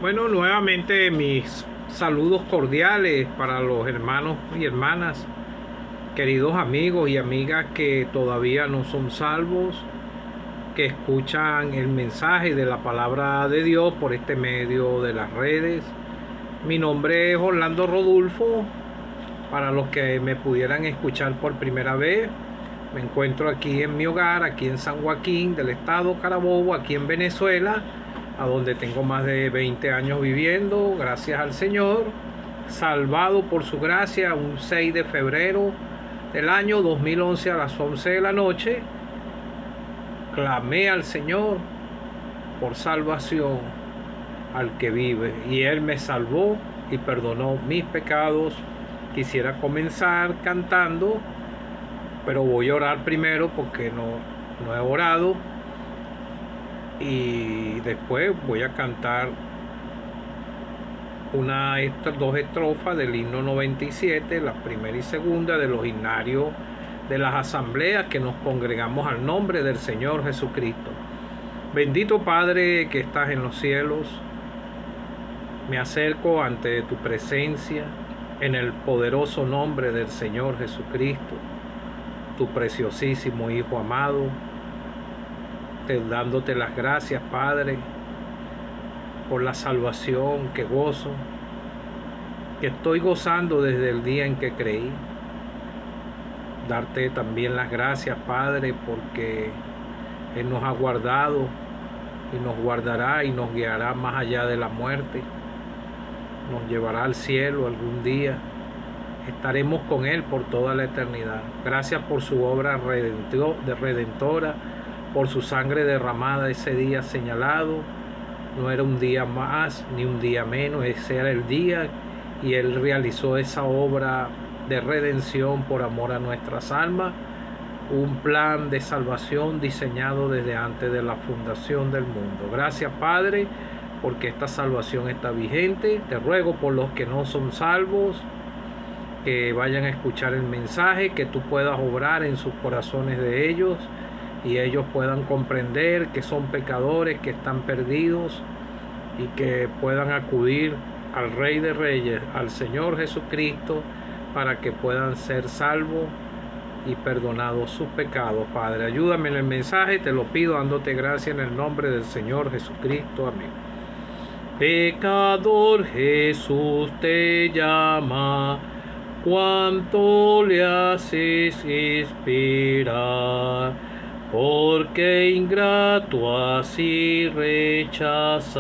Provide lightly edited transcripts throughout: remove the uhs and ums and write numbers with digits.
Bueno, nuevamente mis saludos cordiales para los hermanos y hermanas, queridos amigos y amigas que todavía no son salvos, que escuchan el mensaje de la palabra de Dios por este medio de las redes. Mi nombre es Orlando Rodulfo. Para los que me pudieran escuchar por primera vez, me encuentro aquí en mi hogar, aquí en San Joaquín del estado Carabobo, aquí en Venezuela, a donde tengo más de 20 años viviendo, gracias al Señor, salvado por su gracia, un 6 de febrero del año 2011 a las 11 de la noche, clamé al Señor por salvación al que vive, y Él me salvó y perdonó mis pecados. Quisiera comenzar cantando, pero voy a orar primero porque no he orado, y después voy a cantar dos estrofas del himno 97, la primera y segunda de los himnarios de las asambleas que nos congregamos al nombre del Señor Jesucristo. Bendito Padre que estás en los cielos, me acerco ante tu presencia en el poderoso nombre del Señor Jesucristo, tu preciosísimo Hijo amado, dándote las gracias, Padre, por la salvación que gozo, que estoy gozando desde el día en que creí. Darte también las gracias, Padre, porque Él nos ha guardado y nos guardará y nos guiará más allá de la muerte. Nos llevará al cielo algún día. Estaremos con Él por toda la eternidad. Gracias por su obra redentora, por su sangre derramada ese día señalado. No era un día más ni un día menos, ese era el día, y Él realizó esa obra de redención por amor a nuestras almas, un plan de salvación diseñado desde antes de la fundación del mundo. Gracias, Padre, porque esta salvación está vigente. Te ruego por los que no son salvos, que vayan a escuchar el mensaje, que tú puedas obrar en sus corazones de ellos, y ellos puedan comprender que son pecadores, que están perdidos, y que puedan acudir al Rey de Reyes, al Señor Jesucristo, para que puedan ser salvos y perdonados sus pecados. Padre, ayúdame en el mensaje, te lo pido dándote gracias en el nombre del Señor Jesucristo. Amén. Pecador, Jesús te llama, cuánto le haces esperar, porque ingrato así rechazas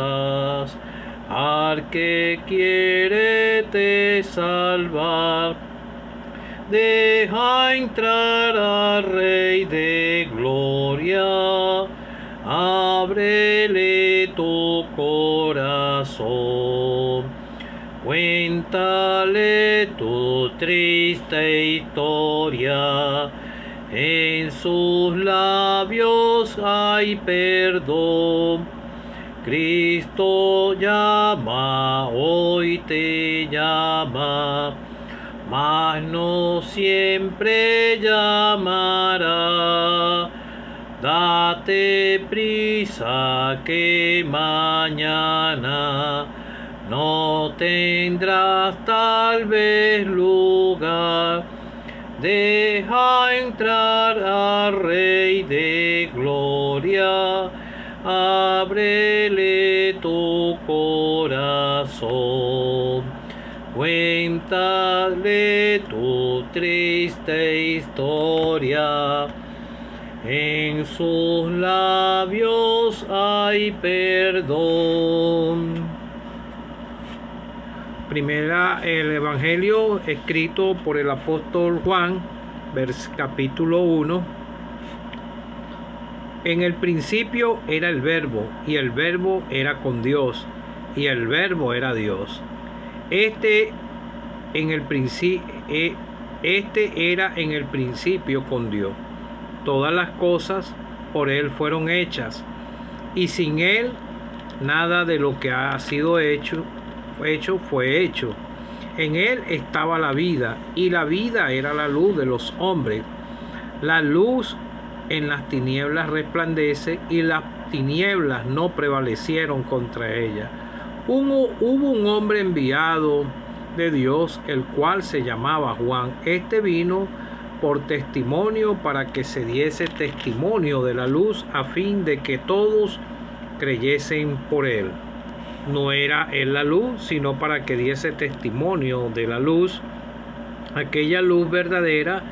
al que quiere te salvar. Deja entrar al Rey de gloria, ábrele tu corazón, cuéntale tu triste historia. En sus labios hay perdón. Cristo llama, hoy te llama, mas no siempre llamará. Date prisa que mañana no tendrás tal vez lugar. Deja entrar al Rey de gloria, ábrele tu corazón, cuéntale tu triste historia. En sus labios hay perdón. Primera, el Evangelio escrito por el apóstol Juan, capítulo 1. En el principio era el Verbo, y el Verbo era con Dios, y el Verbo era Dios. Este era en el principio con Dios. Todas las cosas por Él fueron hechas, y sin Él nada de lo que ha sido hecho fue hecho. En Él estaba la vida, y la vida era la luz de los hombres. La luz en las tinieblas resplandece, y las tinieblas no prevalecieron contra ella. Hubo un hombre enviado de Dios, el cual se llamaba Juan. Este vino por testimonio, para que se diese testimonio de la luz, a fin de que todos creyesen por él. No era él la luz, sino para que diese testimonio de la luz, aquella luz verdadera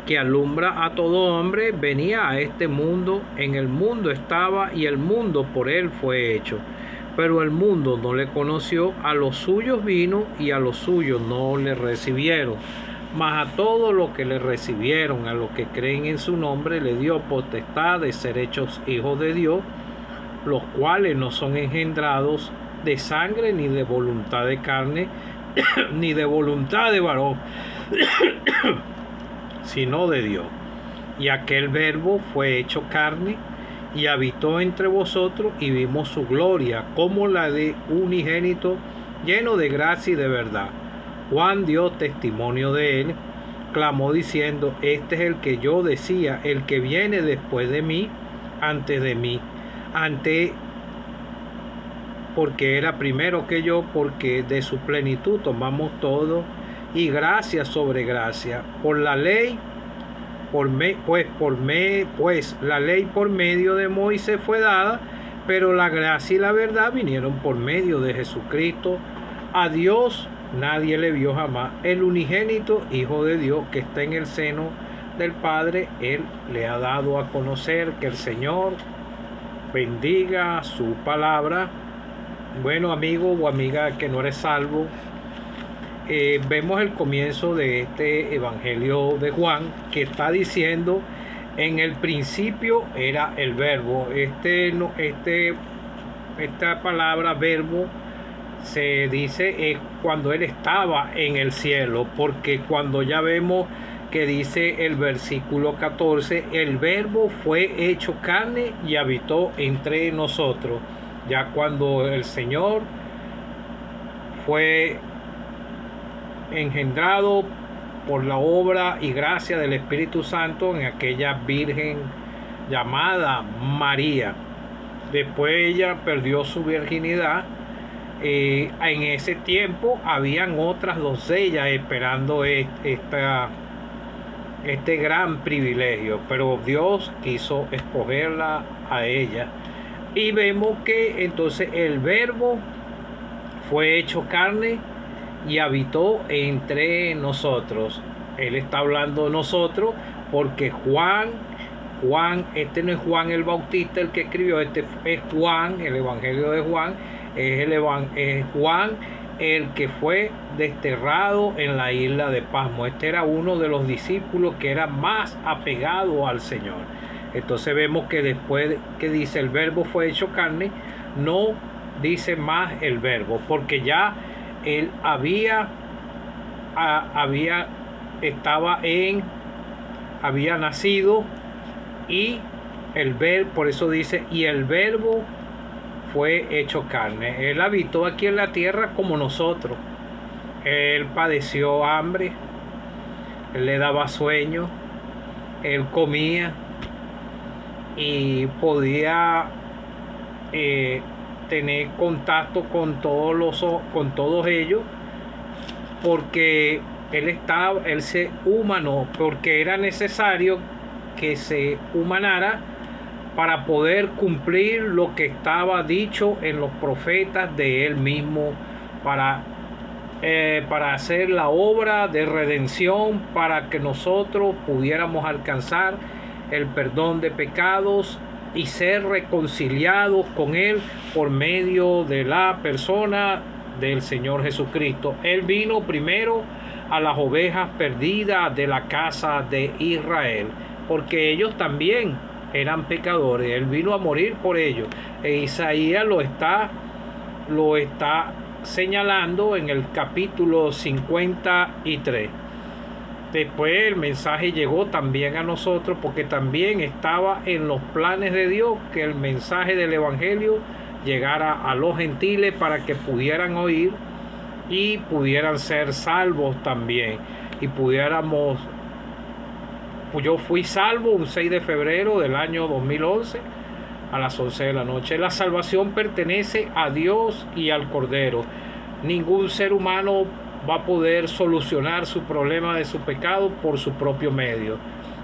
que alumbra a todo hombre. Venía a este mundo, en el mundo estaba, y el mundo por él fue hecho, pero el mundo no le conoció. A los suyos vino, y a los suyos no le recibieron. Mas a todos los que le recibieron, a los que creen en su nombre, le dio potestad de ser hechos hijos de Dios, los cuales no son engendrados de sangre, ni de voluntad de carne, ni de voluntad de varón, sino de Dios. Y aquel Verbo fue hecho carne y habitó entre vosotros, y vimos su gloria como la de unigénito, lleno de gracia y de verdad. Juan dio testimonio de él, clamó diciendo: este es el que yo decía, el que viene después de mí, antes de mí, porque era primero que yo, porque de su plenitud tomamos todo, y gracia sobre gracia. Por la ley, pues la ley por medio de Moisés fue dada, pero la gracia y la verdad vinieron por medio de Jesucristo. A Dios nadie le vio jamás. El unigénito Hijo de Dios, que está en el seno del Padre, Él le ha dado a conocer. Que el Señor bendiga su palabra. Bueno, amigo o amiga que no eres salvo, vemos el comienzo de este Evangelio de Juan, que está diciendo: en el principio era el Verbo. Esta palabra verbo se dice es cuando él estaba en el cielo, porque cuando ya vemos que dice el versículo 14, el Verbo fue hecho carne y habitó entre nosotros. Ya cuando el Señor fue engendrado por la obra y gracia del Espíritu Santo en aquella virgen llamada María. Después ella perdió su virginidad. En ese tiempo habían otras doncellas esperando este gran privilegio, pero Dios quiso escogerla a ella. Y vemos que entonces el Verbo fue hecho carne y habitó entre nosotros. Él está hablando de nosotros porque Juan, este no es Juan el Bautista el que escribió, este es Juan, el Evangelio de Juan, es Juan el que fue desterrado en la isla de Pasmo. Este era uno de los discípulos que era más apegado al Señor. Entonces vemos que después que dice el Verbo fue hecho carne, no dice más el Verbo, porque ya él había nacido, y por eso dice: y el Verbo fue hecho carne. Él habitó aquí en la tierra como nosotros. Él padeció hambre, él le daba sueño, él comía y podía tener contacto con todos ellos, porque él se humanó, porque era necesario que se humanara para poder cumplir lo que estaba dicho en los profetas de él mismo, para hacer la obra de redención, para que nosotros pudiéramos alcanzar el perdón de pecados y ser reconciliados con él por medio de la persona del Señor Jesucristo. Él vino primero a las ovejas perdidas de la casa de Israel, porque ellos también eran pecadores. Él vino a morir por ellos. Isaías lo está señalando en el capítulo 53. Después el mensaje llegó también a nosotros, porque también estaba en los planes de Dios que el mensaje del Evangelio llegara a los gentiles para que pudieran oír y pudieran ser salvos también. Y yo fui salvo un 6 de febrero del año 2011 a las 11 de la noche. La salvación pertenece a Dios y al Cordero. Ningún ser humano va a poder solucionar su problema de su pecado por su propio medio.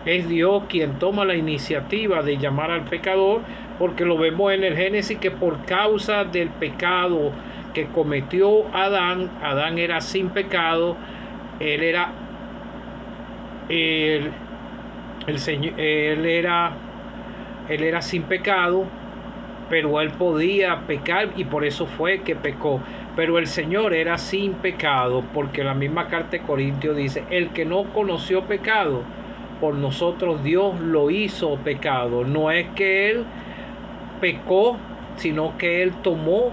Es Dios quien toma la iniciativa de llamar al pecador, porque lo vemos en el Génesis que por causa del pecado que cometió Adán era sin pecado, él era sin pecado, pero él podía pecar y por eso fue que pecó. Pero el Señor era sin pecado, porque la misma carta de Corintios dice: el que no conoció pecado, por nosotros Dios lo hizo pecado. No es que él pecó, sino que él tomó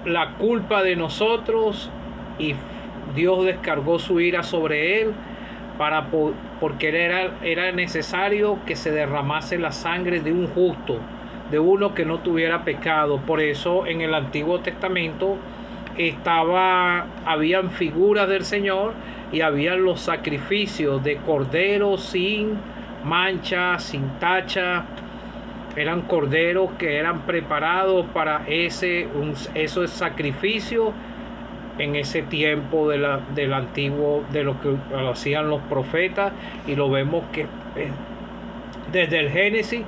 la culpa de nosotros y Dios descargó su ira sobre él porque era necesario que se derramase la sangre de un justo, de uno que no tuviera pecado. Por eso en el Antiguo Testamento habían figuras del Señor y habían los sacrificios de corderos sin mancha, sin tacha. Eran corderos que eran preparados para esos sacrificios en ese tiempo del antiguo, de lo que lo hacían los profetas, y lo vemos que desde el Génesis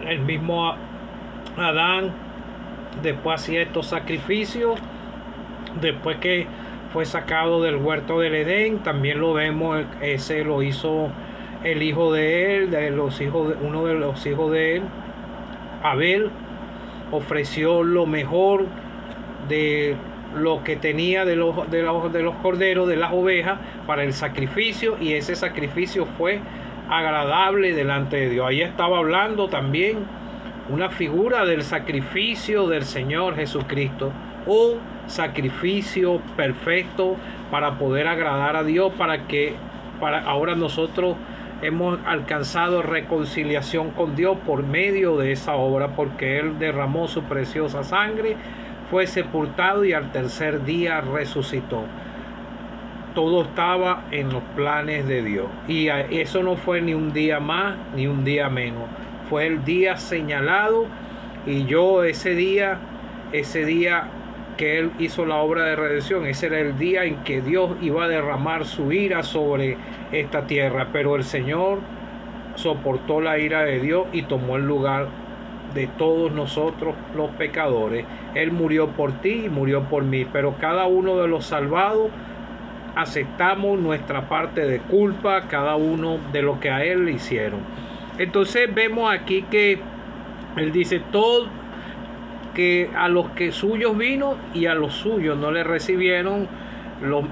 el mismo Adán después hacía estos sacrificios. Después que fue sacado del huerto del Edén, también lo vemos, ese lo hizo el hijo de él, uno de los hijos de él, Abel. Ofreció lo mejor de lo que tenía de los corderos, de las ovejas, para el sacrificio, y ese sacrificio fue agradable delante de Dios. Ahí estaba hablando también una figura del sacrificio del Señor Jesucristo, un sacrificio perfecto para poder agradar a Dios, para ahora nosotros hemos alcanzado reconciliación con Dios por medio de esa obra, porque Él derramó su preciosa sangre, fue sepultado y al tercer día resucitó. Todo estaba en los planes de Dios, y eso no fue ni un día más ni un día menos, fue el día señalado. Y yo ese día que Él hizo la obra de redención, ese era el día en que Dios iba a derramar su ira sobre esta tierra. Pero el Señor soportó la ira de Dios y tomó el lugar de todos nosotros los pecadores. Él murió por ti y murió por mí, pero cada uno de los salvados aceptamos nuestra parte de culpa, cada uno de lo que a Él le hicieron. Entonces vemos aquí que Él dice: todo que a los que suyos vino y a los suyos no le recibieron,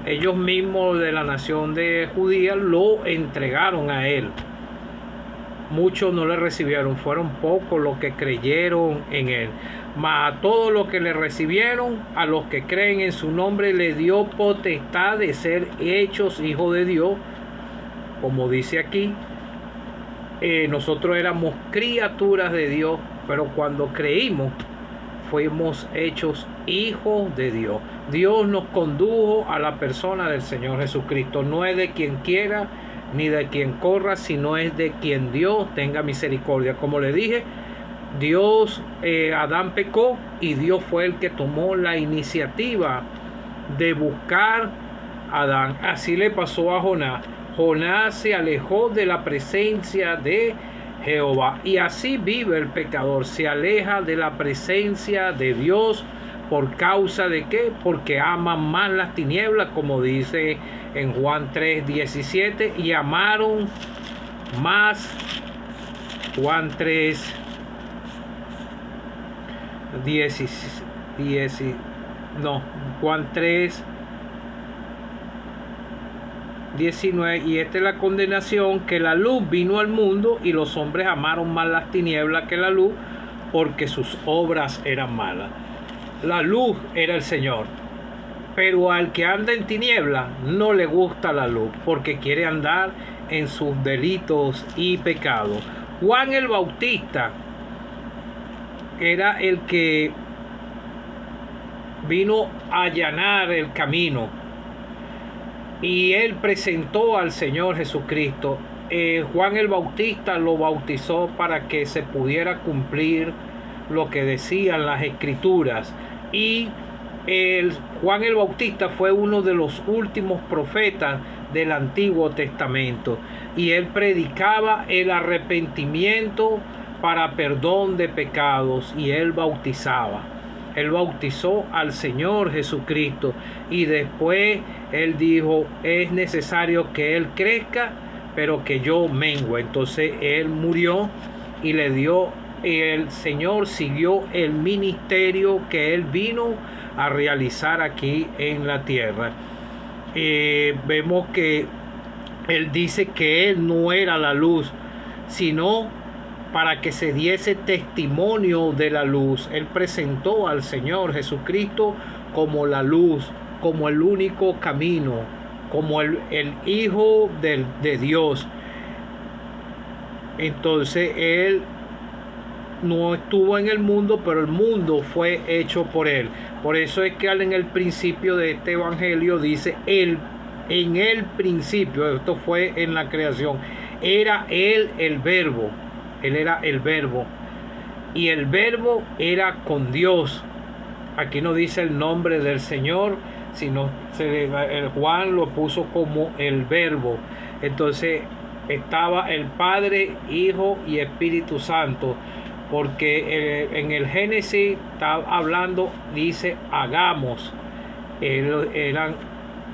ellos mismos de la nación de judía lo entregaron a Él. Muchos no le recibieron, fueron pocos los que creyeron en Él. Mas a todos los que le recibieron, a los que creen en su nombre, le dio potestad de ser hechos hijos de Dios. Como dice aquí, nosotros éramos criaturas de Dios, pero cuando creímos, fuimos hechos hijos de Dios. Dios nos condujo a la persona del Señor Jesucristo. No es de quien quiera ni de quien corra, sino es de quien Dios tenga misericordia. Como le dije, Adán pecó y Dios fue el que tomó la iniciativa de buscar a Adán. Así le pasó a Jonás. Jonás se alejó de la presencia de Jehová, y así vive el pecador, se aleja de la presencia de Dios. ¿Por causa de qué? Porque ama más las tinieblas, como dice en Juan 3:17, y amaron más, Juan 3:19, y esta es la condenación, que la luz vino al mundo y los hombres amaron más las tinieblas que la luz, porque sus obras eran malas. La luz era el Señor, pero al que anda en tinieblas no le gusta la luz, porque quiere andar en sus delitos y pecados. Juan el Bautista era el que vino a allanar el camino, y él presentó al Señor Jesucristo. Juan el Bautista lo bautizó para que se pudiera cumplir lo que decían las escrituras. Y Juan el Bautista fue uno de los últimos profetas del Antiguo Testamento, y él predicaba el arrepentimiento para perdón de pecados, y él bautizaba. Él bautizó al Señor Jesucristo, y después él dijo: es necesario que él crezca, pero que yo mengüe. Entonces él murió y el Señor siguió el ministerio que él vino a realizar aquí en la tierra. Vemos que él dice que él no era la luz, sino para que se diese testimonio de la luz. Él presentó al Señor Jesucristo como la luz, como el único camino, como el Hijo de Dios. Entonces él no estuvo en el mundo, pero el mundo fue hecho por él. Por eso es que en el principio de este evangelio dice: en el principio, esto fue en la creación, era él el verbo. Él era el verbo, y el verbo era con Dios. Aquí no dice el nombre del Señor, sino el Juan lo puso como el verbo. Entonces estaba el Padre, Hijo y Espíritu Santo, porque en el Génesis está hablando, dice: hagamos. Eran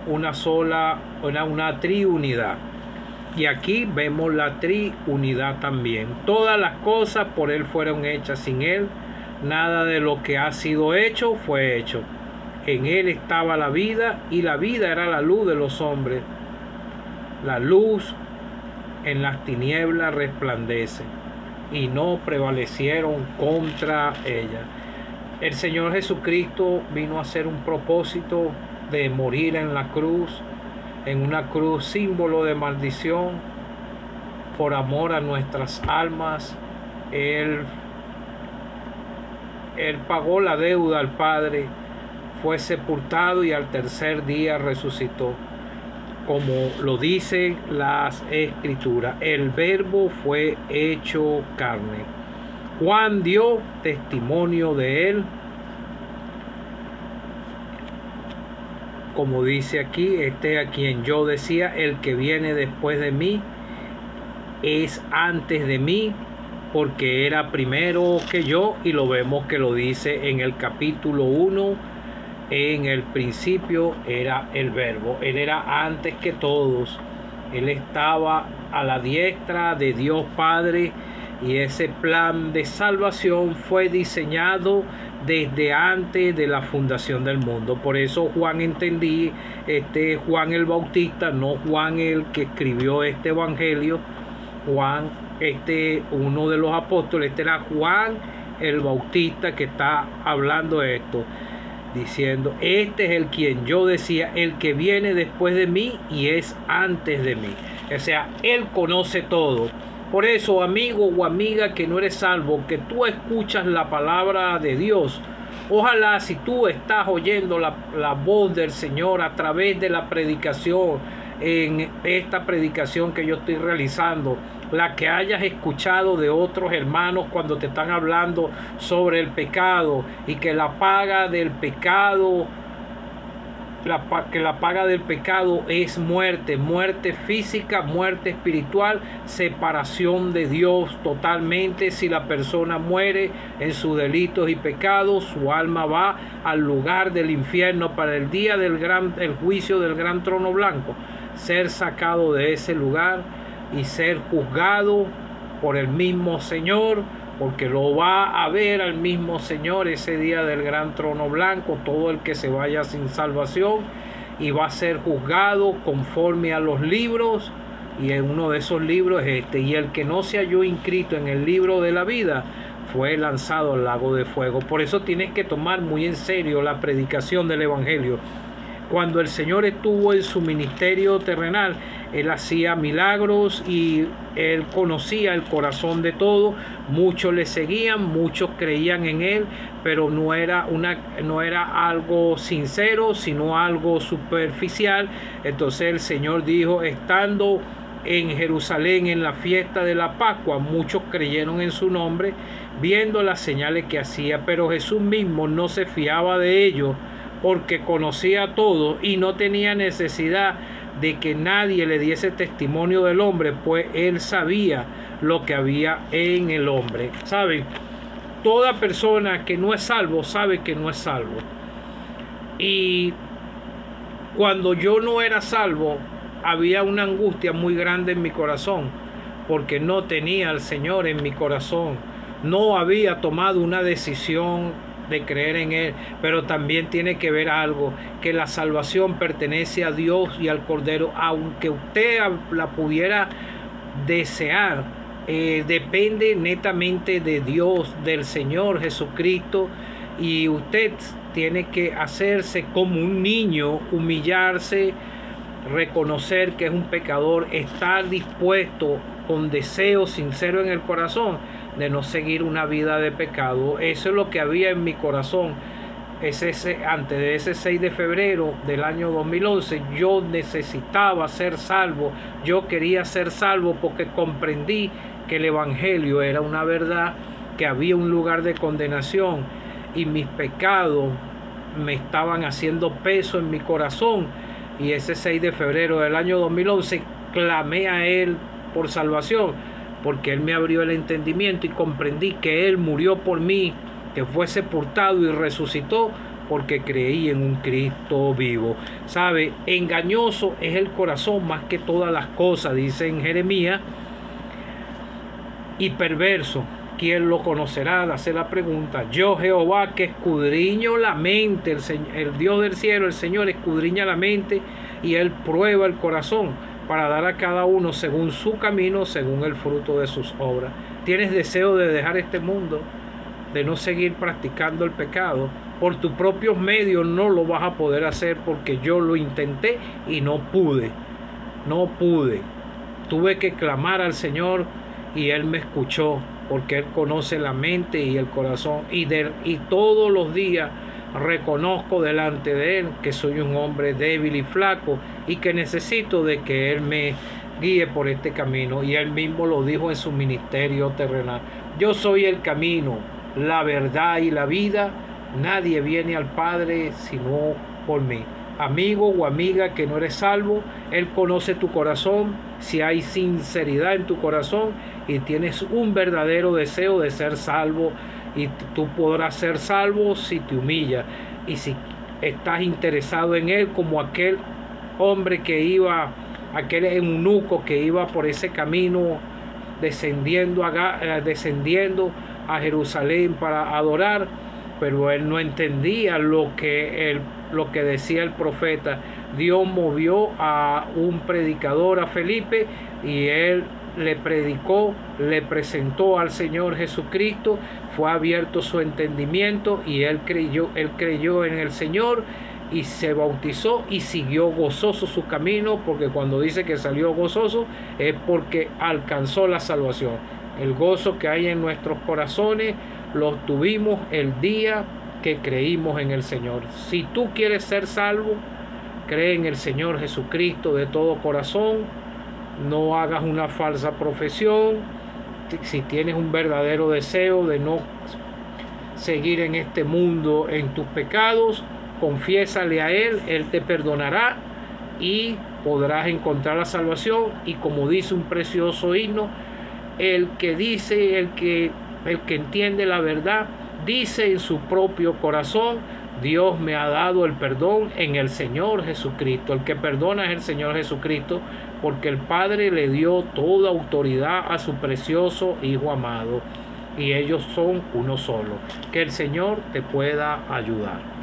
una sola, era una triunidad. Y aquí vemos la triunidad también. Todas las cosas por él fueron hechas. Sin él nada de lo que ha sido hecho fue hecho. En él estaba la vida, y la vida era la luz de los hombres. La luz en las tinieblas resplandece, y no prevalecieron contra ella. El Señor Jesucristo vino a hacer un propósito de morir en la cruz, en una cruz símbolo de maldición, por amor a nuestras almas. Él pagó la deuda al Padre, fue sepultado y al tercer día resucitó, como lo dicen las Escrituras. El Verbo fue hecho carne. Juan dio testimonio de él, como dice aquí: a quien yo decía: el que viene después de mí es antes de mí, porque era primero que yo. Y lo vemos que lo dice en el capítulo 1: en el principio era el Verbo. Él era antes que todos. Él estaba a la diestra de Dios Padre, y ese plan de salvación fue diseñado desde antes de la fundación del mundo. Por eso Juan Juan el Bautista, no Juan el que escribió este evangelio. Juan, uno de los apóstoles, era Juan el Bautista que está hablando esto, diciendo: este es el quien yo decía: el que viene después de mí y es antes de mí. O sea, él conoce todo. Por eso, amigo o amiga que no eres salvo, que tú escuchas la palabra de Dios, ojalá, si tú estás oyendo la voz del Señor a través de la predicación, en esta predicación que yo estoy realizando, la que hayas escuchado de otros hermanos cuando te están hablando sobre el pecado, y que la paga del pecado, que la paga del pecado es muerte, muerte física, muerte espiritual, separación de Dios totalmente. Si la persona muere en sus delitos y pecados, su alma va al lugar del infierno para el día el juicio del gran trono blanco, ser sacado de ese lugar y ser juzgado por el mismo Señor, porque lo va a ver al mismo Señor ese día del gran trono blanco, todo el que se vaya sin salvación, y va a ser juzgado conforme a los libros, y en uno de esos libros es y el que no se halló inscrito en el libro de la vida fue lanzado al lago de fuego. Por eso tienes que tomar muy en serio la predicación del evangelio. Cuando el Señor estuvo en su ministerio terrenal, él hacía milagros y él conocía el corazón de todos. Muchos le seguían, muchos creían en él, pero no era algo sincero, sino algo superficial. Entonces el Señor dijo: estando en Jerusalén en la fiesta de la Pascua, muchos creyeron en su nombre, viendo las señales que hacía, pero Jesús mismo no se fiaba de ellos, porque conocía a todos y no tenía necesidad de que nadie le diese testimonio del hombre, pues él sabía lo que había en el hombre. ¿Saben? Toda persona que no es salvo sabe que no es salvo. Y cuando yo no era salvo, había una angustia muy grande en mi corazón, porque no tenía al Señor en mi corazón. No había tomado una decisión de creer en Él, pero también tiene que ver algo, que la salvación pertenece a Dios y al Cordero, aunque usted la pudiera desear, depende netamente de Dios, del Señor Jesucristo, y usted tiene que hacerse como un niño, humillarse, reconocer que es un pecador, estar dispuesto con deseo sincero en el corazón de no seguir una vida de pecado. Eso es lo que había en mi corazón. Antes de ese 6 de febrero del año 2011, yo necesitaba ser salvo. Yo quería ser salvo porque comprendí que el Evangelio era una verdad, que había un lugar de condenación y mis pecados me estaban haciendo peso en mi corazón. Y ese 6 de febrero del año 2011 clamé a Él por salvación, porque Él me abrió el entendimiento y comprendí que Él murió por mí, que fue sepultado y resucitó, porque creí en un Cristo vivo. ¿Sabe? Engañoso es el corazón más que todas las cosas, dice en Jeremías, y perverso, ¿quién lo conocerá? Hace la pregunta. Yo, Jehová, que escudriño la mente, el Dios del cielo, el Señor, escudriña la mente y Él prueba el corazón para dar a cada uno según su camino, según el fruto de sus obras. ¿Tienes deseo de dejar este mundo, de no seguir practicando el pecado? Por tus propios medios no lo vas a poder hacer, porque yo lo intenté y no pude. Tuve que clamar al Señor y Él me escuchó, porque Él conoce la mente y el corazón, y todos los días reconozco delante de Él que soy un hombre débil y flaco y que necesito de que Él me guíe por este camino. Y Él mismo lo dijo en su ministerio terrenal: yo soy el camino, la verdad y la vida, nadie viene al Padre sino por mí. Amigo o amiga que no eres salvo, Él conoce tu corazón. Si hay sinceridad en tu corazón y tienes un verdadero deseo de ser salvo, y tú podrás ser salvo si te humillas y si estás interesado en Él, como aquel hombre que iba, aquel eunuco que iba por ese camino descendiendo a Jerusalén para adorar, pero él no entendía lo que decía el profeta. Dios movió a un predicador, a Felipe, y él le predicó, le presentó al Señor Jesucristo, fue abierto su entendimiento y él creyó en el Señor y se bautizó y siguió gozoso su camino, porque cuando dice que salió gozoso es porque alcanzó la salvación. El gozo que hay en nuestros corazones lo tuvimos el día que creímos en el Señor. Si tú quieres ser salvo, cree en el Señor Jesucristo de todo corazón. No hagas una falsa profesión. Si tienes un verdadero deseo de no seguir en este mundo en tus pecados, confiésale a Él, Él te perdonará y podrás encontrar la salvación. Y como dice un precioso himno, el que entiende la verdad, dice en su propio corazón: Dios me ha dado el perdón en el Señor Jesucristo. El que perdona es el Señor Jesucristo, porque el Padre le dio toda autoridad a su precioso Hijo amado, y ellos son uno solo. Que el Señor te pueda ayudar.